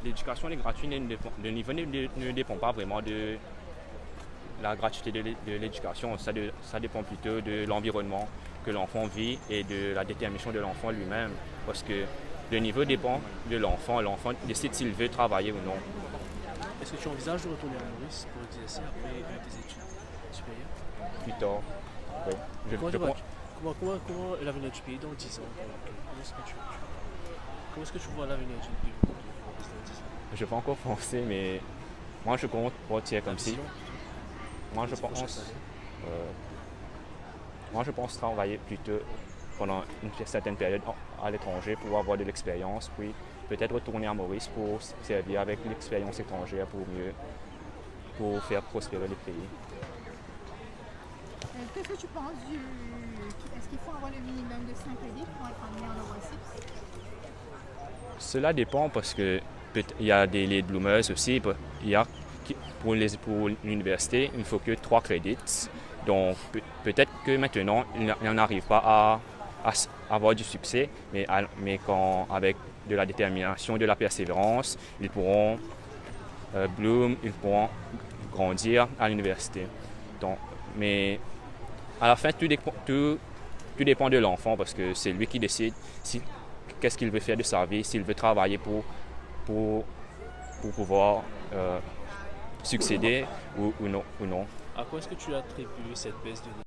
l'éducation gratuite le niveau ne dépend pas vraiment de la gratuité de l'éducation. Ça dépend plutôt de l'environnement que l'enfant vit et de la détermination de l'enfant lui-même. Parce que le niveau dépend de l'enfant. L'enfant décide s'il veut travailler ou non. Est-ce que tu envisages de retourner à Maurice pour exercer après tes études supérieures? Plus tard, oui. Comment est l'avenir du pays dans 10 ans? Comment est-ce que tu vois l'avenir du pays dans 10 ans? Je n'ai pas encore pensé, mais moi je compte partir comme si. Moi je pense, euh, moi je pense travailler plutôt pendant une certaine période à l'étranger pour avoir de l'expérience, puis peut-être retourner à Maurice pour servir avec l'expérience étrangère pour faire prospérer le pays. Qu'est-ce que tu penses Est-ce qu'il faut avoir le minimum de 5 crédits pour être admis en Eurosix? Cela dépend parce que il y a des late bloomers aussi. Il y a, pour l'université, il ne faut que 3 crédits. Donc peut-être que maintenant, il n'en arrive pas à avoir du succès, mais avec de la détermination, de la persévérance, ils pourront ils pourront grandir à l'université. Donc, mais à la fin, tout dépend de l'enfant parce que c'est lui qui décide qu'est-ce qu'il veut faire de sa vie, s'il veut travailler pour pouvoir succéder ou non. À quoi est-ce que tu attribues cette baisse de niveau?